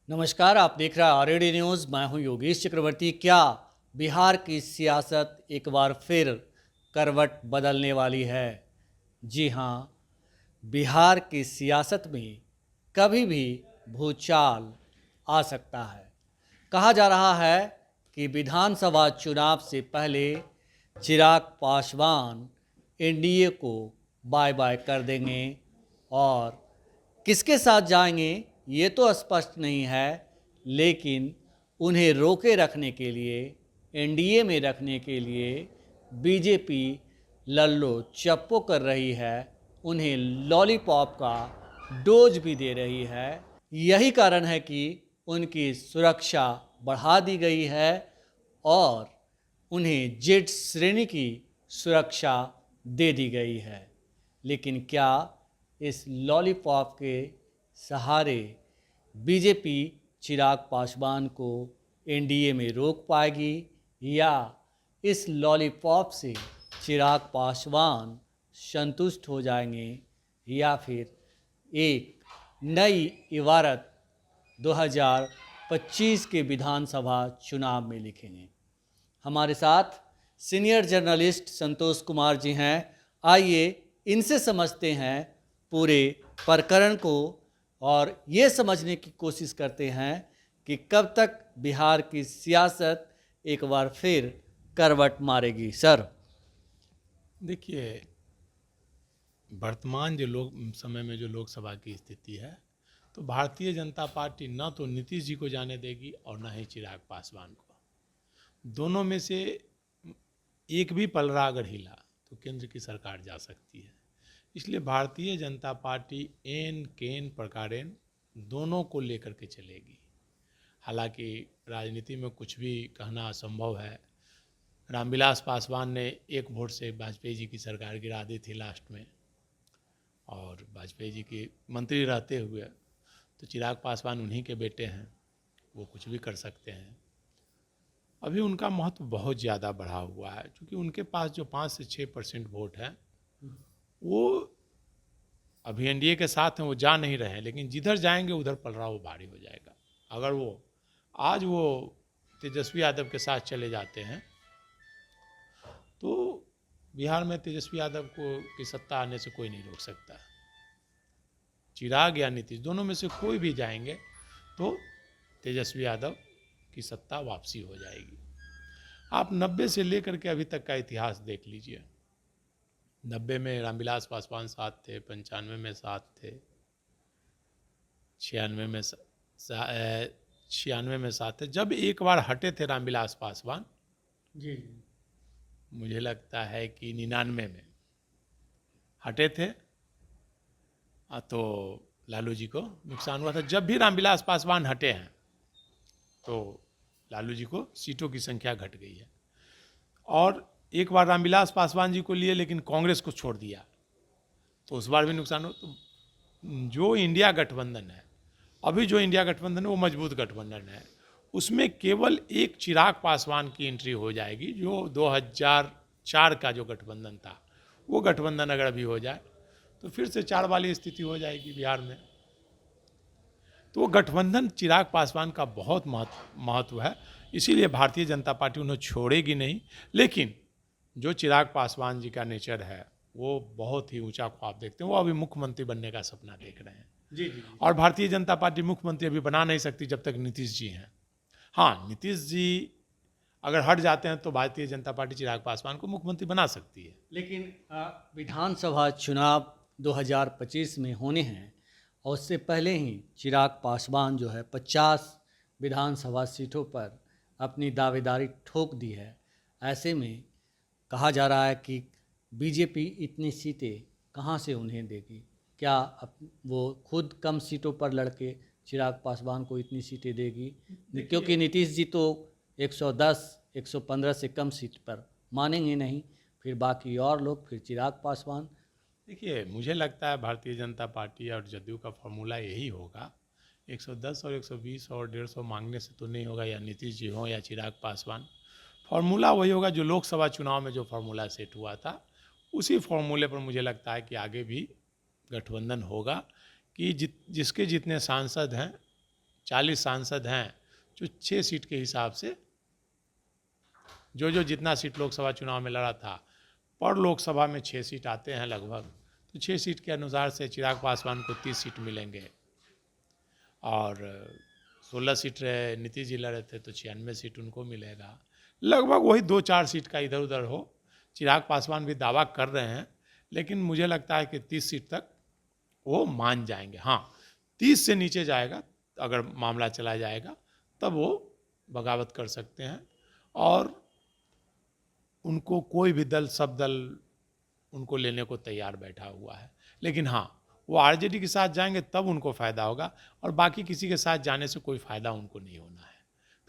नमस्कार, आप देख रहे हैं आरएडी न्यूज़। मैं हूं योगेश चक्रवर्ती। क्या बिहार की सियासत एक बार फिर करवट बदलने वाली है? जी हाँ, बिहार की सियासत में कभी भी भूचाल आ सकता है। कहा जा रहा है कि विधानसभा चुनाव से पहले चिराग पासवान एनडीए को बाय बाय कर देंगे और किसके साथ जाएंगे ये तो स्पष्ट नहीं है, लेकिन उन्हें रोके रखने के लिए, एनडीए में रखने के लिए बीजेपी लल्लो चप्पो कर रही है, उन्हें लॉलीपॉप का डोज भी दे रही है। यही कारण है कि उनकी सुरक्षा बढ़ा दी गई है और उन्हें जेड श्रेणी की सुरक्षा दे दी गई है। लेकिन क्या इस लॉलीपॉप के सहारे बीजेपी चिराग पासवान को एनडीए में रोक पाएगी, या इस लॉलीपॉप से चिराग पासवान संतुष्ट हो जाएंगे, या फिर एक नई इबारत 2025 के विधानसभा चुनाव में लिखेंगे? हमारे साथ सीनियर जर्नलिस्ट संतोष कुमार जी हैं। आइए इनसे समझते हैं पूरे प्रकरण को और ये समझने की कोशिश करते हैं कि कब तक बिहार की सियासत एक बार फिर करवट मारेगी। सर, देखिए, वर्तमान जो समय में जो लोकसभा की स्थिति है, तो भारतीय जनता पार्टी ना तो नीतीश जी को जाने देगी और ना ही चिराग पासवान को। दोनों में से एक भी पलड़ा अगर हिला तो केंद्र की सरकार जा सकती है। इसलिए भारतीय जनता पार्टी एन केन प्रकारेण दोनों को लेकर के चलेगी। हालांकि राजनीति में कुछ भी कहना असंभव है। रामविलास पासवान ने एक वोट से वाजपेयी जी की सरकार गिरा दी थी लास्ट में, और वाजपेयी जी के मंत्री रहते हुए तो चिराग पासवान उन्हीं के बेटे हैं, वो कुछ भी कर सकते हैं। अभी उनका महत्व बहुत ज़्यादा बढ़ा हुआ है, क्योंकि उनके पास जो 5 से 6% वोट है वो अभी एनडीए के साथ हैं, वो जा नहीं रहे हैं, लेकिन जिधर जाएंगे उधर पलड़ा भारी हो जाएगा। अगर वो आज वो तेजस्वी यादव के साथ चले जाते हैं तो बिहार में तेजस्वी यादव को की सत्ता आने से कोई नहीं रोक सकता। चिराग या नीतीश दोनों में से कोई भी जाएंगे तो तेजस्वी यादव की सत्ता वापसी हो जाएगी। आप 90 से लेकर के अभी तक का इतिहास देख लीजिए। 90 में रामविलास पासवान साथ थे, 95 में साथ थे, 96 में साथ थे। जब एक बार हटे थे रामविलास पासवान, जी, मुझे लगता है कि 99 में हटे थे, तो लालू जी को नुकसान हुआ था। जब भी रामविलास पासवान हटे हैं तो लालू जी को सीटों की संख्या घट गई है। और एक बार रामविलास पासवान जी को लिए, लेकिन कांग्रेस को छोड़ दिया, तो उस बार भी नुकसान हो। तो जो इंडिया गठबंधन है, अभी जो इंडिया गठबंधन है वो मजबूत गठबंधन है। उसमें केवल एक चिराग पासवान की एंट्री हो जाएगी। जो 2004 का जो गठबंधन था, वो गठबंधन अगर अभी हो जाए तो फिर से 4 वाली स्थिति हो जाएगी बिहार में। तो वो गठबंधन चिराग पासवान का बहुत महत्व है, इसीलिए भारतीय जनता पार्टी उन्हें छोड़ेगी नहीं। लेकिन जो चिराग पासवान जी का नेचर है, वो बहुत ही ऊंचा ख्वाब देखते हैं। वो अभी मुख्यमंत्री बनने का सपना देख रहे हैं। जी, जी, और भारतीय जनता पार्टी मुख्यमंत्री अभी बना नहीं सकती जब तक नीतीश जी हैं। हाँ, नीतीश जी अगर हट जाते हैं तो भारतीय जनता पार्टी चिराग पासवान को मुख्यमंत्री बना सकती है। लेकिन विधानसभा चुनाव 2025 में होने हैं और उससे पहले ही चिराग पासवान जो है 50 विधानसभा सीटों पर अपनी दावेदारी ठोक दी है। ऐसे में कहा जा रहा है कि बीजेपी इतनी सीटें कहां से उन्हें देगी? क्या वो खुद कम सीटों पर लड़के चिराग पासवान को इतनी सीटें देगी? क्योंकि नीतीश जी तो 110 115 से कम सीट पर मानेंगे नहीं, फिर बाकी और लोग, फिर चिराग पासवान। देखिए, मुझे लगता है भारतीय जनता पार्टी और जदयू का फॉर्मूला यही होगा। 110 और 120 और 150 मांगने से तो नहीं होगा, या नीतीश जी हों या चिराग पासवान। फॉर्मूला वही होगा जो लोकसभा चुनाव में जो फॉर्मूला सेट हुआ था, उसी फॉर्मूले पर मुझे लगता है कि आगे भी गठबंधन होगा। कि जिसके जितने सांसद हैं 40 सांसद हैं जो 6 सीट के हिसाब से जो जितना सीट लोकसभा चुनाव में लड़ा था, पर लोकसभा में 6 सीट आते हैं लगभग, तो 6 सीट के अनुसार से चिराग पासवान को 30 सीट मिलेंगे और 16 सीट नीतीश जी लड़े थे तो 96 सीट उनको मिलेगा। लगभग वही 2-4 सीट का इधर उधर हो। चिराग पासवान भी दावा कर रहे हैं, लेकिन मुझे लगता है कि 30 सीट तक वो मान जाएंगे। हाँ, 30 से नीचे जाएगा अगर मामला चला जाएगा तब वो बगावत कर सकते हैं और उनको कोई भी दल, सब दल उनको लेने को तैयार बैठा हुआ है। लेकिन हाँ, वो आरजेडी के साथ जाएंगे तब उनको फ़ायदा होगा और बाकी किसी के साथ जाने से कोई फ़ायदा उनको नहीं होना है।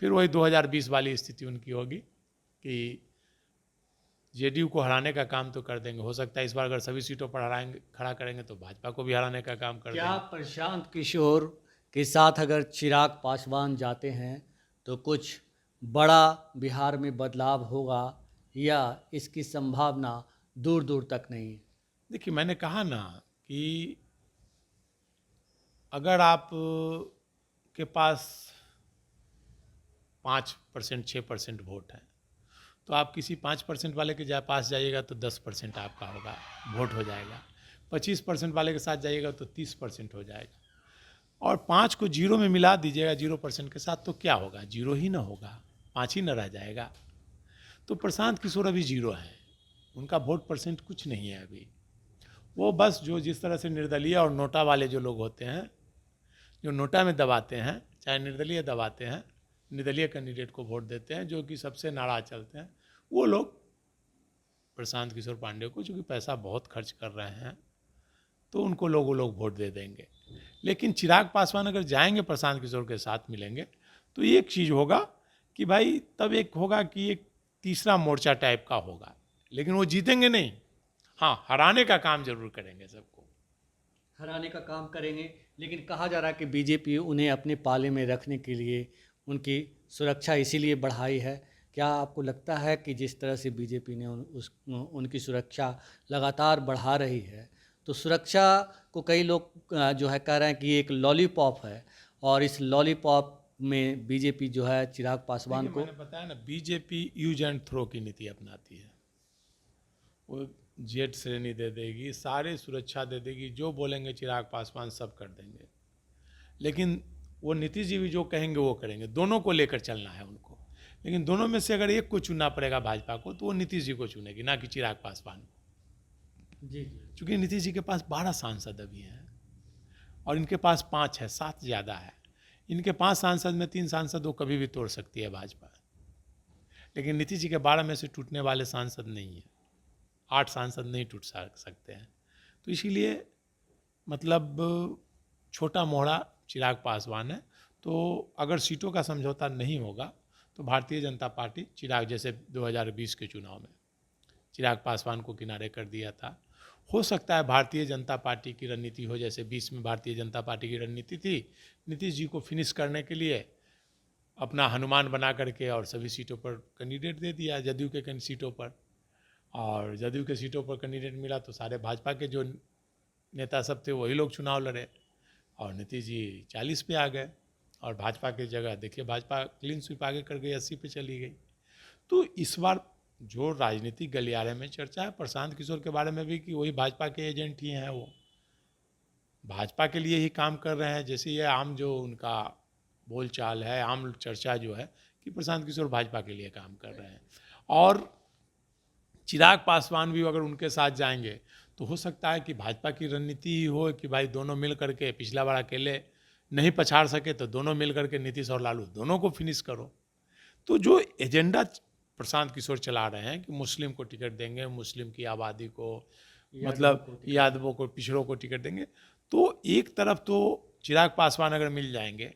फिर वही 2020 वाली स्थिति उनकी होगी कि जेडीयू को हराने का काम तो कर देंगे। हो सकता है इस बार अगर सभी सीटों पर खड़ा करेंगे तो भाजपा को भी हराने का काम कर क्या देंगे। प्रशांत किशोर के साथ अगर चिराग पासवान जाते हैं तो कुछ बड़ा बिहार में बदलाव होगा या इसकी संभावना दूर दूर तक नहीं है? देखिए, मैंने कहा ना कि अगर आप के पास 5%, 6% वोट है तो आप किसी 5% वाले के पास जाइएगा तो 10% आपका होगा, वोट हो जाएगा। 25% वाले के साथ जाइएगा तो 30% हो जाएगा और 5 को 0 में मिला दीजिएगा 0% के साथ तो क्या होगा? 0 ही ना होगा, 5 ही ना रह जाएगा। तो प्रशांत किशोर अभी 0 है, उनका वोट परसेंट कुछ नहीं है अभी। वो बस जो जिस तरह से निर्दलीय और नोटा वाले जो लोग होते हैं, जो नोटा में दबाते हैं, चाहे निर्दलीय दबाते हैं, निर्दलीय कैंडिडेट को वोट देते हैं, जो कि सबसे नाराज चलते हैं, वो लोग प्रशांत किशोर पांडे को, जो कि पैसा बहुत खर्च कर रहे हैं, तो उनको वो लोग वोट दे देंगे। लेकिन चिराग पासवान अगर जाएंगे प्रशांत किशोर के साथ मिलेंगे तो एक चीज़ होगा कि भाई तब एक होगा कि एक तीसरा मोर्चा टाइप का होगा, लेकिन वो जीतेंगे नहीं। हाँ, हराने का काम जरूर करेंगे, सबको हराने का काम करेंगे, लेकिन कहा जा रहा है कि बीजेपी उन्हें अपने पाले में रखने के लिए उनकी सुरक्षा इसीलिए बढ़ाई है। क्या आपको लगता है कि जिस तरह से बीजेपी ने उनकी सुरक्षा लगातार बढ़ा रही है, तो सुरक्षा को कई लोग जो है कह रहे हैं कि ये एक लॉलीपॉप है और इस लॉलीपॉप में बीजेपी जो है चिराग पासवान को, मैंने बताया ना, बीजेपी यूज एंड थ्रो की नीति अपनाती है। वो जेट श्रेणी दे देगी, सारे सुरक्षा दे देगी, जो बोलेंगे चिराग पासवान सब कर देंगे। लेकिन वो नीतीश जी भी जो कहेंगे वो करेंगे, दोनों को लेकर चलना है उनको। लेकिन दोनों में से अगर एक को चुनना पड़ेगा भाजपा को तो वो नीतीश जी को चुनेगी, ना कि चिराग पासवान को। जी क्योंकि नीतीश जी के पास 12 सांसद अभी हैं और इनके पास 5 है, 7 ज़्यादा है। इनके 5 सांसद में 3 सांसद वो कभी भी तोड़ सकती है भाजपा, लेकिन नीतीश जी के 12 में से टूटने वाले सांसद नहीं है, 8 सांसद नहीं टूट सकते हैं। तो इसीलिए मतलब छोटा मोहरा चिराग पासवान है। तो अगर सीटों का समझौता नहीं होगा तो भारतीय जनता पार्टी चिराग, जैसे 2020 के चुनाव में चिराग पासवान को किनारे कर दिया था, हो सकता है भारतीय जनता पार्टी की रणनीति हो, जैसे 20 में भारतीय जनता पार्टी की रणनीति थी नीतीश जी को फिनिश करने के लिए अपना हनुमान बना करके और सभी सीटों पर कैंडिडेट दे दिया, जदयू के सीटों पर। और जदयू के सीटों पर कैंडिडेट मिला तो सारे भाजपा के जो नेता सब थे वही लोग चुनाव लड़े और नीतीश जी 40 पे आ गए और भाजपा की जगह देखिए भाजपा क्लीन स्वीप आगे कर गई, 80 पे चली गई। तो इस बार जो राजनीतिक गलियारे में चर्चा है प्रशांत किशोर के बारे में भी कि वही भाजपा के एजेंट ही हैं, वो भाजपा के लिए ही काम कर रहे हैं। जैसे ये आम जो उनका बोलचाल है, आम चर्चा जो है कि प्रशांत किशोर भाजपा के लिए काम कर रहे हैं। और चिराग पासवान भी अगर उनके साथ जाएंगे तो हो सकता है कि भाजपा की रणनीति ही हो कि भाई दोनों मिल करके, पिछला बार अकेले नहीं पछाड़ सके तो दोनों मिल करके नीतीश और लालू दोनों को फिनिश करो। तो जो एजेंडा प्रशांत किशोर चला रहे हैं कि मुस्लिम को टिकट देंगे, मुस्लिम की आबादी को, मतलब यादवों को, पिछड़ों को टिकट देंगे, तो एक तरफ तो चिराग पासवान अगर मिल जाएंगे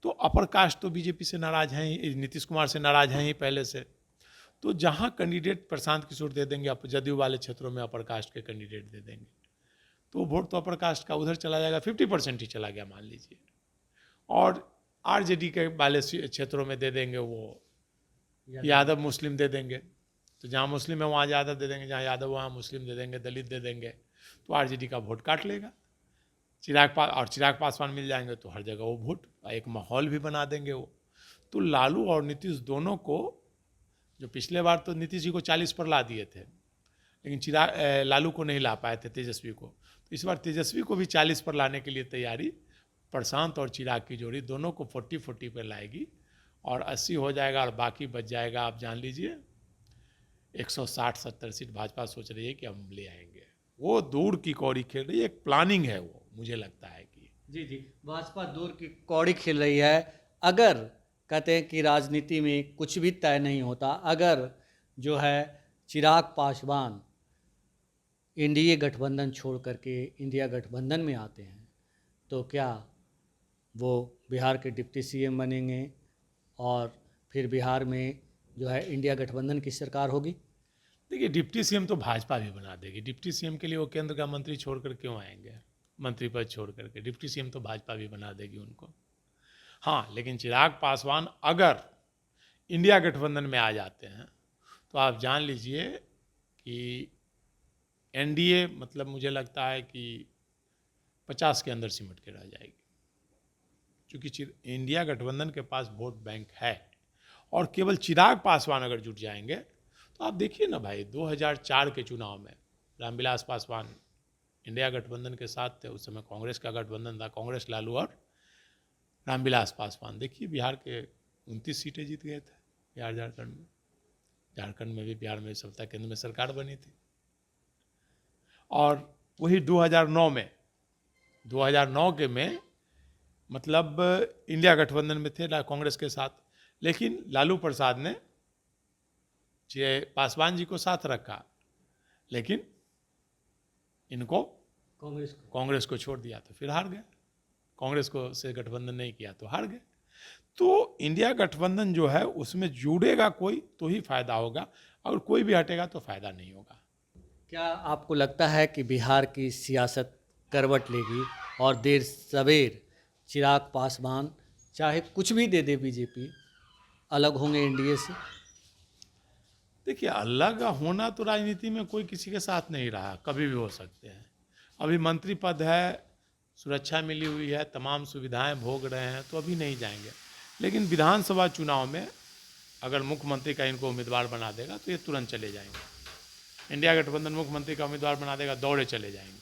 तो अपर कास्ट तो बीजेपी से नाराज हैं ही, नीतीश कुमार से नाराज हैं ही पहले से। तो जहाँ कैंडिडेट प्रशांत किशोर दे देंगे, जदयू वाले क्षेत्रों में अपर कास्ट के कैंडिडेट दे देंगे, तो वोट तो अपर कास्ट का उधर चला जाएगा, 50% ही चला गया मान लीजिए। और आरजेडी के वाले क्षेत्रों में दे देंगे वो यादव मुस्लिम दे देंगे, तो जहाँ मुस्लिम है वहाँ यादव दे देंगे, जहाँ यादव वहाँ मुस्लिम दे देंगे, दलित दे देंगे, तो आरजेडी का वोट काट लेगा। चिराग पासवान मिल जाएंगे तो हर जगह वो वोट, एक माहौल भी बना देंगे वो। तो लालू और नीतीश दोनों को, जो पिछले बार तो नीतीश जी को 40 पर ला दिए थे, लेकिन लालू को नहीं ला पाए थे, तेजस्वी को। तो इस बार तेजस्वी को भी 40 पर लाने के लिए तैयारी प्रशांत और चिराग की जोड़ी दोनों को 40-40 पर लाएगी और 80 हो जाएगा और बाकी बच जाएगा। आप जान लीजिए 160-70 सीट भाजपा सोच रही है कि हम ले आएंगे। वो दूर की कौड़ी खेल रही है, एक प्लानिंग है वो, मुझे लगता है कि जी भाजपा दूर की कौड़ी खेल रही है। अगर कहते हैं कि राजनीति में कुछ भी तय नहीं होता, अगर जो है चिराग पासवान एनडीए गठबंधन छोड़ करके इंडिया गठबंधन में आते हैं तो क्या वो बिहार के डिप्टी सीएम बनेंगे और फिर बिहार में जो है इंडिया गठबंधन की सरकार होगी? देखिए, डिप्टी सीएम तो भाजपा भी बना देगी। डिप्टी सीएम के लिए वो केंद्र का मंत्री छोड़कर क्यों आएंगे? मंत्री पद छोड़ करके डिप्टी सीएम तो भाजपा भी बना देगी उनको। हाँ, लेकिन चिराग पासवान अगर इंडिया गठबंधन में आ जाते हैं तो आप जान लीजिए कि एनडीए मतलब मुझे लगता है कि 50 के अंदर सिमट के रह जाएगी, क्योंकि इंडिया गठबंधन के पास वोट बैंक है। और केवल चिराग पासवान अगर जुट जाएंगे तो आप देखिए ना भाई, 2004 के चुनाव में रामविलास पासवान इंडिया गठबंधन के साथ थे। उस समय कांग्रेस का गठबंधन था, कांग्रेस, लालू और रामविलास पासवान। देखिए बिहार के 29 सीटें जीत गए थे, बिहार झारखंड में। झारखंड में भी, बिहार में सत्ता केंद्र में सरकार बनी थी। और वही 2009 के में मतलब इंडिया गठबंधन में थे कांग्रेस के साथ, लेकिन लालू प्रसाद ने पासवान जी को साथ रखा, लेकिन इनको कांग्रेस को छोड़ दिया तो फिर हार गए। कांग्रेस को से गठबंधन नहीं किया तो हार गए। तो इंडिया गठबंधन जो है उसमें जुड़ेगा कोई तो ही फायदा होगा, अगर कोई भी हटेगा तो फायदा नहीं होगा। क्या आपको लगता है कि बिहार की सियासत करवट लेगी और देर सवेर चिराग पासवान चाहे कुछ भी दे दे बीजेपी, अलग होंगे एनडीए से? देखिए, अलग होना तो राजनीति में कोई किसी के साथ नहीं रहा, कभी भी हो सकते हैं। अभी मंत्री पद है, सुरक्षा मिली हुई है, तमाम सुविधाएं भोग रहे हैं, तो अभी नहीं जाएंगे। लेकिन विधानसभा चुनाव में अगर मुख्यमंत्री का इनको उम्मीदवार बना देगा तो ये तुरंत चले जाएंगे। इंडिया गठबंधन मुख्यमंत्री का उम्मीदवार बना देगा, दौड़े चले जाएंगे।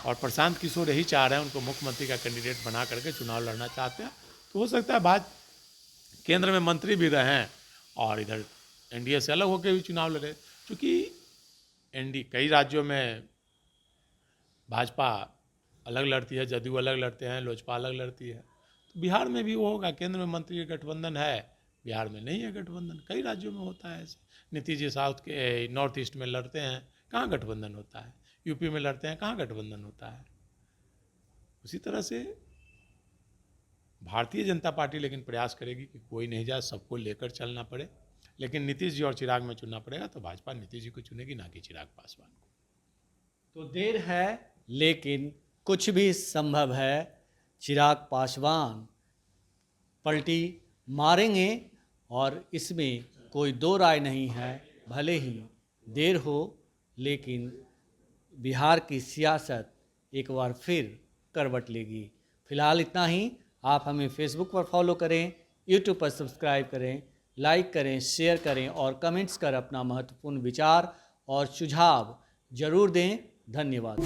और प्रशांत किशोर यही चाह रहे हैं, उनको मुख्यमंत्री का कैंडिडेट बना करके चुनाव लड़ना चाहते हैं। तो हो सकता है केंद्र में मंत्री भी रहें और इधर एनडीए से अलग होकर भी चुनाव लड़े, क्योंकि कई राज्यों में भाजपा अलग लड़ती है, जदयू अलग लड़ते हैं, लोजपा अलग लड़ती है। तो बिहार में भी वो होगा, केंद्र में मंत्री का गठबंधन है, बिहार में नहीं है गठबंधन। कई राज्यों में होता है ऐसे। नीतीश जी साउथ के नॉर्थ ईस्ट में लड़ते हैं, कहाँ गठबंधन होता है? यूपी में लड़ते हैं, कहाँ गठबंधन होता है? उसी तरह से भारतीय जनता पार्टी लेकिन प्रयास करेगी कि कोई नहीं जाए, सबको लेकर चलना पड़े। लेकिन नीतीश जी और चिराग में चुनना पड़ेगा तो भाजपा नीतीश जी को चुनेगी, ना कि चिराग पासवान को। तो देर है लेकिन कुछ भी संभव है। चिराग पासवान पलटी मारेंगे और इसमें कोई दो राय नहीं है। भले ही देर हो लेकिन बिहार की सियासत एक बार फिर करवट लेगी। फिलहाल इतना ही। आप हमें फेसबुक पर फॉलो करें, यूट्यूब पर सब्सक्राइब करें, लाइक करें, शेयर करें और कमेंट्स कर अपना महत्वपूर्ण विचार और सुझाव जरूर दें। धन्यवाद।